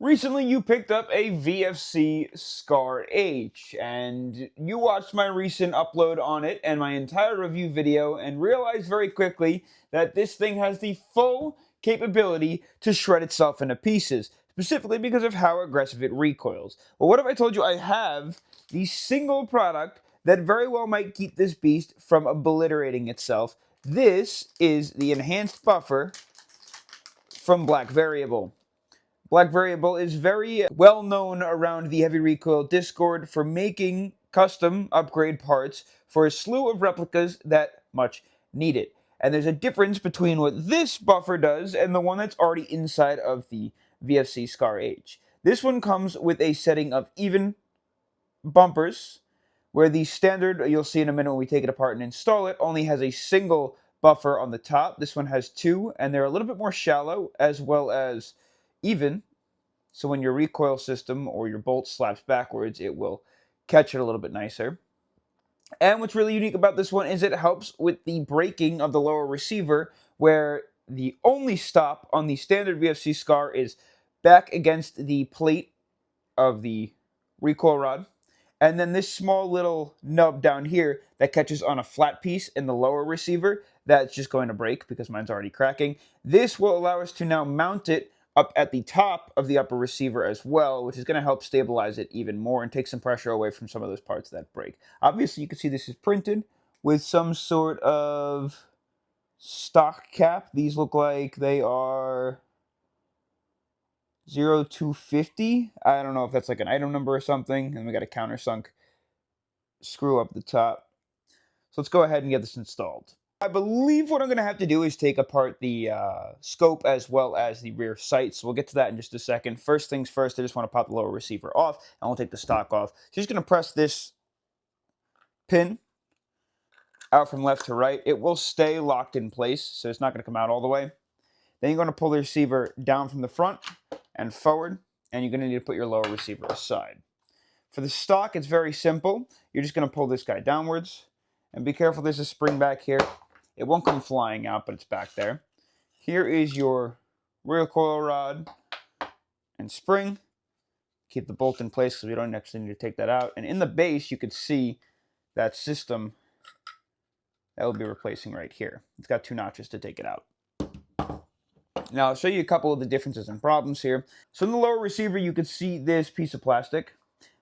Recently, you picked up a VFC SCAR H, and you watched my recent upload on it and my entire review video and realized very quickly that this thing has the full capability to shred itself into pieces, specifically because of how aggressive it recoils. Well, what if I told you I have the single product that very well might keep this beast from obliterating itself? This is the enhanced buffer from Black Variable. Black Variable is very well known around the heavy recoil Discord for making custom upgrade parts for a slew of replicas that much need it. And there's a difference between what this buffer does and the one that's already inside of the VFC SCAR H. This one comes with a setting of even bumpers, where the standard, you'll see in a minute when we take it apart and install it, only has a single buffer on the top. This one has two, and they're a little bit more shallow as well as even. So when your recoil system or your bolt slaps backwards, it will catch it a little bit nicer. And what's really unique about this one is it helps with the braking of the lower receiver, where the only stop on the standard VFC SCAR is back against the plate of the recoil rod. And then this small little nub down here that catches on a flat piece in the lower receiver, that's just going to break because mine's already cracking. This will allow us to now mount it up at the top of the upper receiver as well, which is going to help stabilize it even more and take some pressure away from some of those parts that break. Obviously, you can see this is printed with some sort of stock cap. These look like they are 0250. I don't know if that's like an item number or something. And we got a countersunk screw up the top. So let's go ahead and get this installed. I believe what I'm going to have to do is take apart the scope as well as the rear sights. So we'll get to that in just a second. First things first, I just want to pop the lower receiver off, and we'll take the stock off. So just going to press this pin out from left to right. It will stay locked in place, so it's not going to come out all the way. Then you're going to pull the receiver down from the front and forward, and you're going to need to put your lower receiver aside. For the stock, it's very simple. You're just going to pull this guy downwards, and be careful, there's a spring back here. It won't come flying out, but it's back there. Here is your rear coil rod and spring. Keep the bolt in place because we don't actually need to take that out. And in the base, you could see that system that will be replacing right here. It's got two notches to take it out. Now, I'll show you a couple of the differences and problems here. So in the lower receiver, you can see this piece of plastic.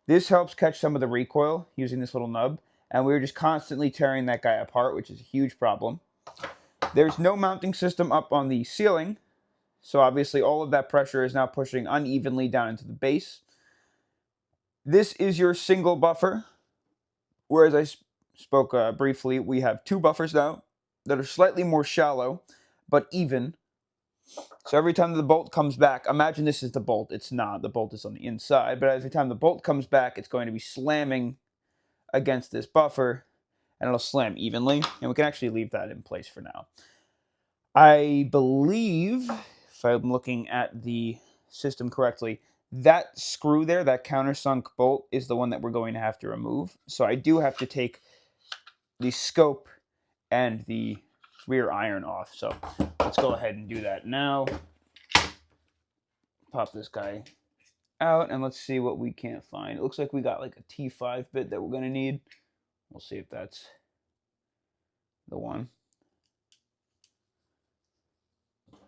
This helps catch some of the recoil using this little nub. And we were just constantly tearing that guy apart, which is a huge problem. There's no mounting system up on the ceiling, so obviously all of that pressure is now pushing unevenly down into the base. This is your single buffer, whereas I spoke briefly, we have two buffers now that are slightly more shallow, but even. So every time the bolt comes back, imagine this is the bolt. It's not. The bolt is on the inside, but every time the bolt comes back, it's going to be slamming against this buffer, and it'll slam evenly, and we can actually leave that in place for now. I believe, if I'm looking at the system correctly, that screw there, that countersunk bolt, is the one that we're going to have to remove. So I do have to take the scope and the rear iron off. So let's go ahead and do that now. Pop this guy out, and let's see what we can't find. It looks like we got like a T5 bit that we're going to need. We'll see if that's the one.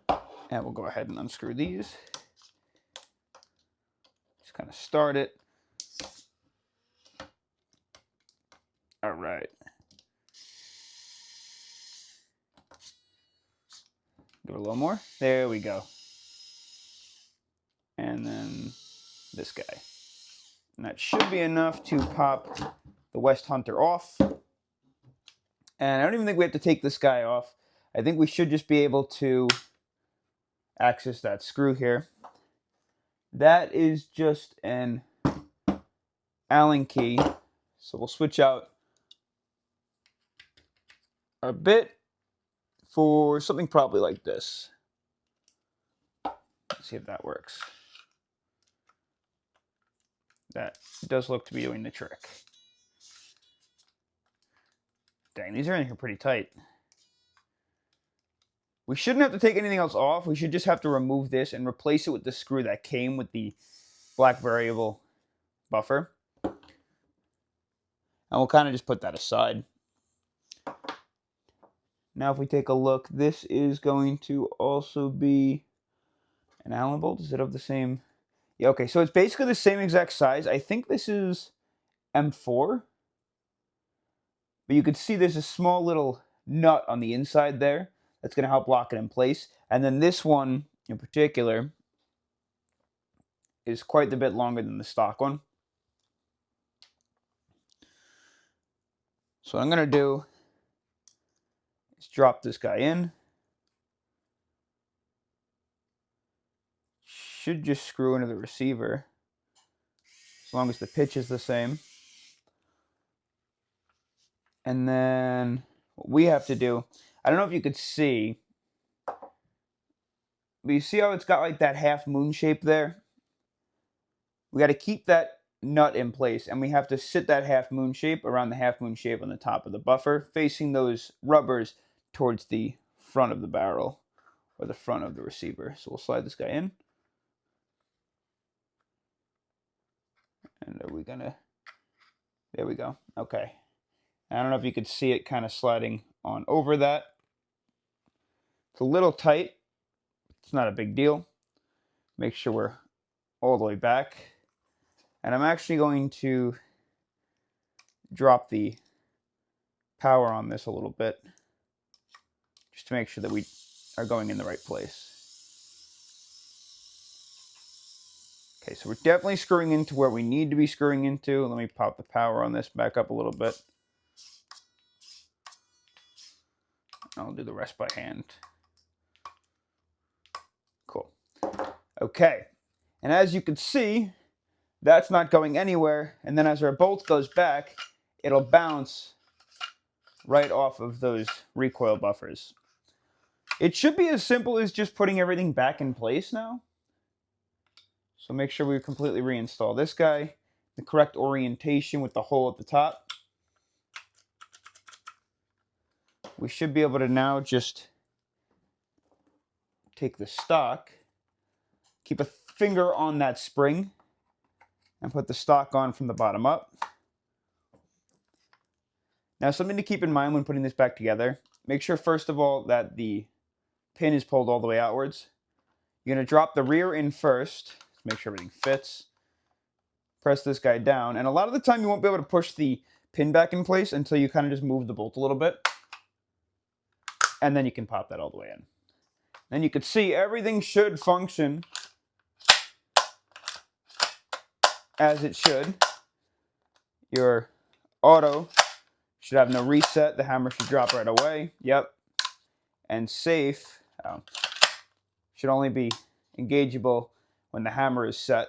And we'll go ahead and unscrew these. Just kind of start it. All right. Give it a little more. There we go. And then this guy. And that should be enough to pop the West Hunter off. And I don't even think we have to take this guy off. I think we should just be able to access that screw here. That is just an Allen key. So we'll switch out a bit for something probably like this. Let's see if that works. That does look to be doing the trick. Dang, these are in here pretty tight. We shouldn't have to take anything else off. We should just have to remove this and replace it with the screw that came with the black variable buffer. And we'll kind of just put that aside. Now if we take a look, this is going to also be an Allen bolt. Is it of the same? Yeah, okay, so it's basically the same exact size. I think this is M4. But you can see there's a small little nut on the inside there that's going to help lock it in place. And then this one in particular is quite a bit longer than the stock one. So what I'm going to do is drop this guy in. Should just screw into the receiver as long as the pitch is the same. And then what we have to do, I don't know if you could see, but you see how it's got like that half moon shape there? We got to keep that nut in place, and we have to sit that half moon shape around the half moon shape on the top of the buffer, facing those rubbers towards the front of the barrel or the front of the receiver. So we'll slide this guy in. And are we gonna, there we go. Okay. I don't know if you could see it kind of sliding on over that. It's a little tight. It's not a big deal. Make sure we're all the way back. And I'm actually going to drop the power on this a little bit, just to make sure that we are going in the right place. Okay, so we're definitely screwing into where we need to be screwing into. Let me pop the power on this back up a little bit. I'll do the rest by hand. Cool. Okay, and as you can see, that's not going anywhere, and then as our bolt goes back, it'll bounce right off of those recoil buffers. It should be as simple as just putting everything back in place now. So make sure we completely reinstall this guy, the correct orientation with the hole at the top. We should be able to now just take the stock, keep a finger on that spring, and put the stock on from the bottom up. Now, something to keep in mind when putting this back together, make sure first of all that the pin is pulled all the way outwards. You're going to drop the rear in first, make sure everything fits. Press this guy down, and a lot of the time you won't be able to push the pin back in place until you kind of just move the bolt a little bit. And then you can pop that all the way in. Then you can see everything should function as it should. Your auto should have no reset. The hammer should drop right away. Yep. And safe should only be engageable when the hammer is set.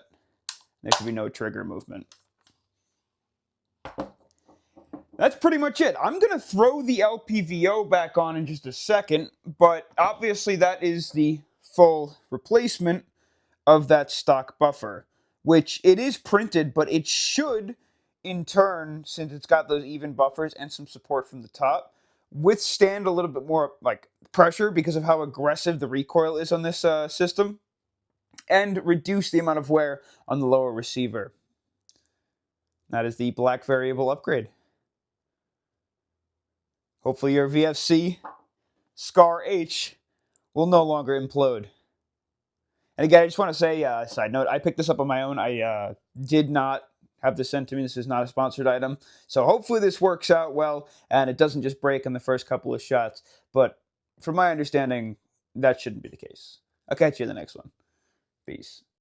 There should be no trigger movement. That's pretty much it. I'm going to throw the LPVO back on in just a second, but obviously that is the full replacement of that stock buffer, which it is printed, but it should, in turn, since it's got those even buffers and some support from the top, withstand a little bit more like pressure because of how aggressive the recoil is on this system, and reduce the amount of wear on the lower receiver. That is the black variable upgrade. Hopefully your VFC SCAR H will no longer implode. And again, I just want to say, side note, I picked this up on my own. I did not have this sent to me. This is not a sponsored item. So hopefully this works out well and it doesn't just break in the first couple of shots. But from my understanding, that shouldn't be the case. I'll catch you in the next one. Peace.